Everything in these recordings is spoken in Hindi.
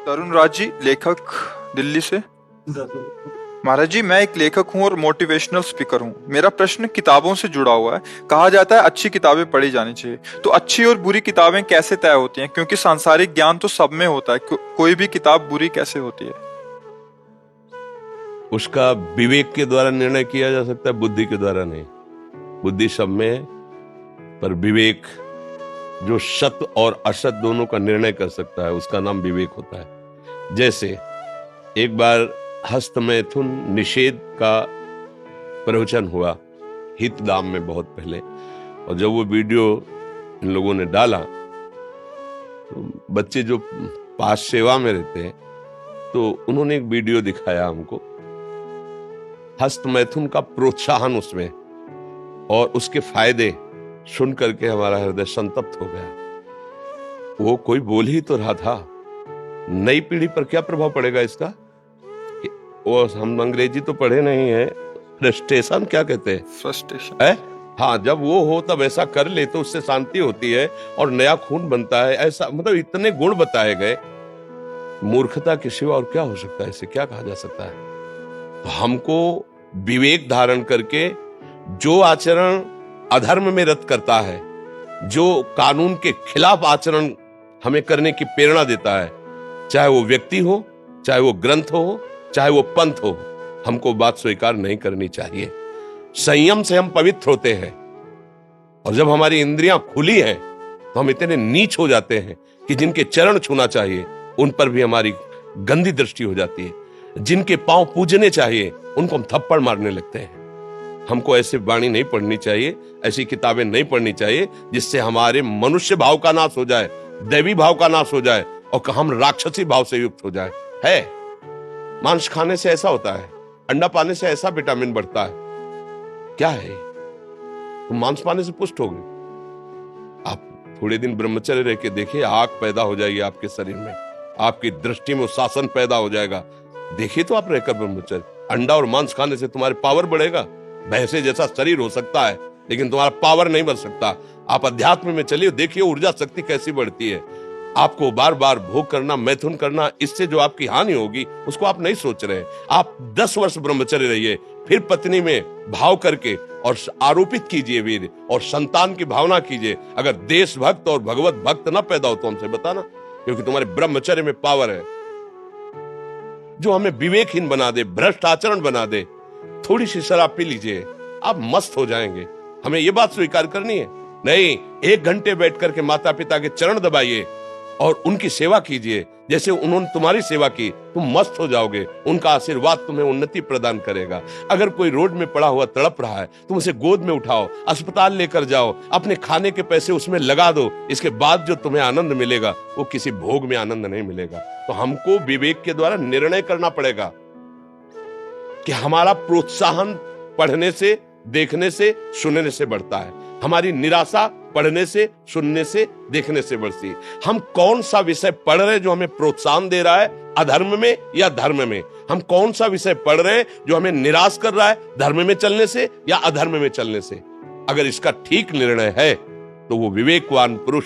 तरुण राज जी, लेखक, दिल्ली से। महाराज जी, मैं एक लेखक हूँ और मोटिवेशनल स्पीकर हूँ। मेरा प्रश्न किताबों से जुड़ा हुआ है। कहा जाता है अच्छी किताबें पढ़ी जानी चाहिए, तो अच्छी और बुरी किताबें कैसे तय होती हैं? क्योंकि सांसारिक ज्ञान तो सब में होता है, कोई भी किताब बुरी कैसे होती है? उसका विवेक के द्वारा निर्णय किया जा सकता है, बुद्धि के द्वारा नहीं। बुद्धि सब में है, पर विवेक जो सत्य और असत दोनों का निर्णय कर सकता है, उसका नाम विवेक होता है। जैसे एक बार हस्तमैथुन निषेध का प्रवचन हुआ हितधाम में बहुत पहले, और जब वो वीडियो इन लोगों ने डाला तो बच्चे जो पास सेवा में रहते हैं, तो उन्होंने एक वीडियो दिखाया हमको, हस्तमैथुन का प्रोत्साहन उसमें और उसके फायदे सुन करके हमारा हृदय संतप्त हो गया। वो कोई बोल ही तो रहा था। नई पीढ़ी पर क्या प्रभाव पड़ेगा इसका? वो हम अंग्रेजी तो पढ़े नहीं है, फ्रस्ट्रेशन क्या कहते हैं? फ्रस्ट्रेशन है। हाँ, जब वो हो तब ऐसा कर ले तो उससे शांति होती है और नया खून बनता है। ऐसा मतलब इतने गुण बताए गए। मूर्खता के सिवा और क्या हो सकता है? इसे क्या कहा जा सकता है? तो हमको विवेक धारण करके जो आचरण अधर्म में रत करता है, जो कानून के खिलाफ आचरण हमें करने की प्रेरणा देता है, चाहे वो व्यक्ति हो, चाहे वो ग्रंथ हो, चाहे वो पंथ हो, हमको बात स्वीकार नहीं करनी चाहिए। संयम से हम पवित्र होते हैं, और जब हमारी इंद्रियां खुली हैं तो हम इतने नीच हो जाते हैं कि जिनके चरण छूना चाहिए उन पर भी हमारी गंदी दृष्टि हो जाती है। जिनके पांव पूजने चाहिए उनको हम थप्पड़ मारने लगते हैं। हमको ऐसे वाणी नहीं पढ़नी चाहिए, ऐसी किताबें नहीं पढ़नी चाहिए जिससे हमारे मनुष्य भाव का नाश हो जाए, दैवी भाव का नाश हो जाए और हम राक्षसी भाव से युक्त हो जाए। है, मांस खाने से ऐसा होता है, अंडा पाने से ऐसा विटामिन बढ़ता है। क्या है? तो मांस पाने से पुष्ट हो गए। आप थोड़े दिन ब्रह्मचर्य रह के देखिए, आग पैदा हो जाएगी आपके शरीर में, आपकी दृष्टि में शासन पैदा हो जाएगा। देखिए तो आप रहकर ब्रह्मचर्य, अंडा और मांस खाने से तुम्हारे पावर बढ़ेगा। भैंसे जैसा शरीर हो सकता है लेकिन तुम्हारा पावर नहीं बढ़ सकता। आप अध्यात्म में चलिए, देखिए ऊर्जा शक्ति कैसी बढ़ती है। आपको बार बार भोग करना, मैथुन करना, इससे जो आपकी हानि होगी उसको आप नहीं सोच रहे। आप 10 वर्ष ब्रह्मचर्य रहिए, फिर पत्नी में भाव करके और आरोपित कीजिए वीर, और संतान की भावना कीजिए। अगर देशभक्त और भगवत भक्त ना पैदा हो तो हमसे बताना, क्योंकि तुम्हारे ब्रह्मचर्य में पावर है जो हमें विवेकहीन बना दे, भ्रष्ट आचरण बना दे। थोड़ी सी शराब पी लीजिए, आप मस्त हो जाएंगे। हमें यह बात स्वीकार करनी है। नहीं, 1 घंटे बैठ करके माता पिता के चरण दबाइए और उनकी सेवा कीजिए, जैसे उन्होंने तुम्हारी सेवा की। तुम मस्त हो जाओगे, उनका आशीर्वाद तुम्हें उन्नति प्रदान करेगा। अगर कोई रोड में पड़ा हुआ तड़प रहा है, तुम उसे गोद में उठाओ, अस्पताल लेकर जाओ, अपने खाने के पैसे उसमें लगा दो। इसके बाद जो तुम्हें आनंद मिलेगा वो किसी भोग में आनंद नहीं मिलेगा। तो हमको विवेक के द्वारा निर्णय करना पड़ेगा कि हमारा प्रोत्साहन पढ़ने से, देखने से, सुनने से बढ़ता है। हमारी निराशा पढ़ने से, सुनने से, देखने से बढ़ती है। हम कौन सा विषय पढ़ रहे हैं जो हमें प्रोत्साहन दे रहा है, अधर्म में या धर्म में? हम कौन सा विषय पढ़ रहे हैं जो हमें निराश कर रहा है, धर्म में चलने से या अधर्म में चलने से? अगर इसका ठीक निर्णय है तो वो विवेकवान पुरुष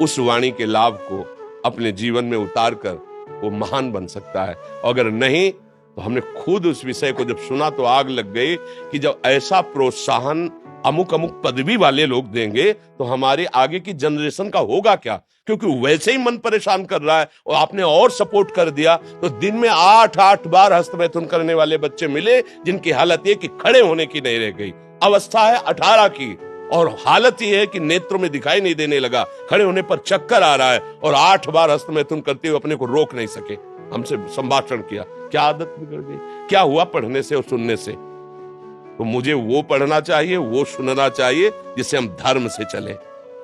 उस वाणी के लाभ को अपने जीवन में उतार कर वो महान बन सकता है। अगर नहीं तो हमने खुद उस विषय को जब सुना तो आग लग गई कि जब ऐसा प्रोत्साहन अमुक अमुक पदवी वाले लोग देंगे तो हमारे आगे की जनरेशन का होगा क्या? क्योंकि वैसे ही मन परेशान कर रहा है और आपने और सपोर्ट कर दिया तो दिन में 8-8 बार हस्तमैथुन करने वाले बच्चे मिले जिनकी हालत ये कि खड़े होने की नहीं रह गई। अवस्था है 18 की और हालत ये है कि नेत्रों में दिखाई नहीं देने लगा, खड़े होने पर चक्कर आ रहा है और 8 बार हस्तमैथुन करते हुए अपने को रोक नहीं सके। हमसे संभाषण किया, क्या आदत बिगड़ गई, क्या हुआ पढ़ने से और सुनने से? तो मुझे वो पढ़ना चाहिए, वो सुनना चाहिए जिससे हम धर्म से चले।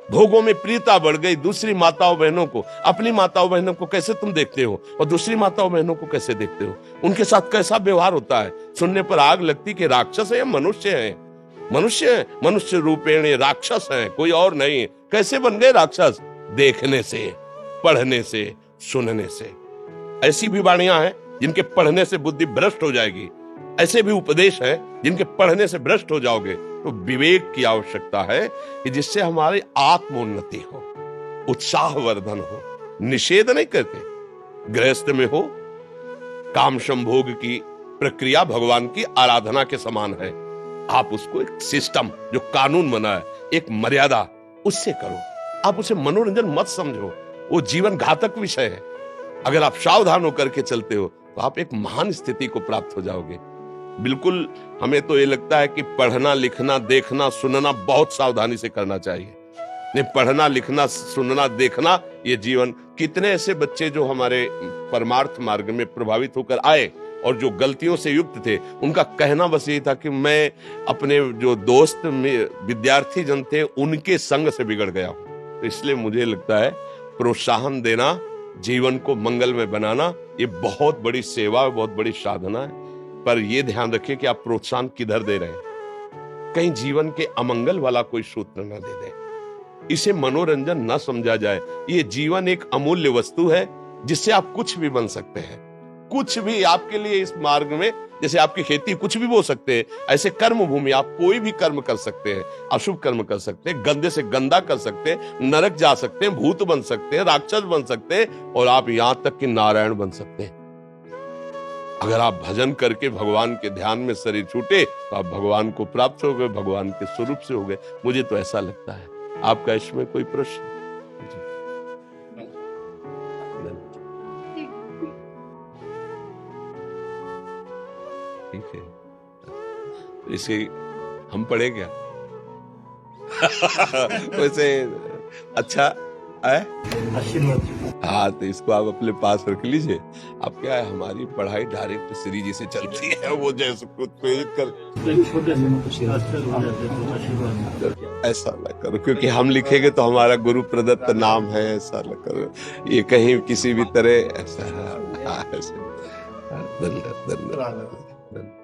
भोगों में प्रियता बढ़ गई। दूसरी माताओं बहनों को, अपनी माताओं बहनों को कैसे तुम देखते हो और दूसरी माताओं बहनों को कैसे देखते हो? उनके साथ कैसा व्यवहार होता है? सुनने पर आग लगती कि राक्षस है या मनुष्य है? मनुष्य है, मनुष्य रूपेण राक्षस है, कोई और नहीं। कैसे बन गए राक्षस? देखने से, पढ़ने से, सुनने से। ऐसी भी वाणियां हैं जिनके पढ़ने से बुद्धि भ्रष्ट हो जाएगी, ऐसे भी उपदेश हैं जिनके पढ़ने से भ्रष्ट हो जाओगे। तो विवेक की आवश्यकता है कि जिससे हमारी आत्मोन्नति हो, उत्साहवर्धन हो। निषेध नहीं करते, गृहस्थ में हो, काम संभोग की प्रक्रिया भगवान की आराधना के समान है। आप उसको एक सिस्टम, जो कानून बना है, एक मर्यादा, उससे करो। आप उसे मनोरंजन मत समझो, वो जीवन घातक विषय है। अगर आप सावधान होकर के चलते हो तो आप एक महान स्थिति को प्राप्त हो जाओगे। बिल्कुल, हमें तो ये लगता है कि पढ़ना लिखना देखना सुनना बहुत सावधानी से करना चाहिए। नहीं, पढ़ना लिखना सुनना देखना, ये जीवन, कितने ऐसे बच्चे जो हमारे परमार्थ मार्ग में प्रभावित होकर आए और जो गलतियों से युक्त थे, उनका कहना बस यही था कि मैं अपने जो दोस्त विद्यार्थी जन थे उनके संग से बिगड़ गया हूं। तो इसलिए मुझे लगता है प्रोत्साहन देना, जीवन को मंगलमय बनाना, ये बहुत बड़ी सेवा, बहुत बड़ी साधना है। पर यह ध्यान रखिए कि आप प्रोत्साहन किधर दे रहे हैं। कहीं जीवन के अमंगल वाला कोई सूत्र न दे दें, इसे मनोरंजन न समझा जाए। ये जीवन एक अमूल्य वस्तु है जिससे आप कुछ भी बन सकते हैं। कुछ भी आपके लिए इस मार्ग में, जैसे आपकी खेती कुछ भी बो सकते हैं, ऐसे कर्म भूमि आप कोई भी कर्म कर सकते हैं। अशुभ कर्म कर सकते हैं, गंदे से गंदा कर सकते हैं, नरक जा सकते हैं, भूत बन सकते हैं, राक्षस बन सकते हैं, और आप यहां तक कि नारायण बन सकते हैं। अगर आप भजन करके भगवान के ध्यान में शरीर छूटे तो आप भगवान को प्राप्त हो गए, भगवान के स्वरूप से हो गए। मुझे तो ऐसा लगता है। आपका इसमें कोई प्रश्न? ठीक है, इसे हम पढ़े क्या? वैसे अच्छा है। हाँ, तो इसको आप अपने पास रख लीजिए। अब क्या है, हमारी पढ़ाई डायरेक्ट श्री जी से चलती है, वो जैसे खुद प्रेरित कर। ऐसा न करो, क्योंकि हम लिखेंगे तो हमारा गुरु प्रदत्त नाम है, ऐसा न करो। ये कहीं किसी भी तरह ऐसा है। धन्यवाद।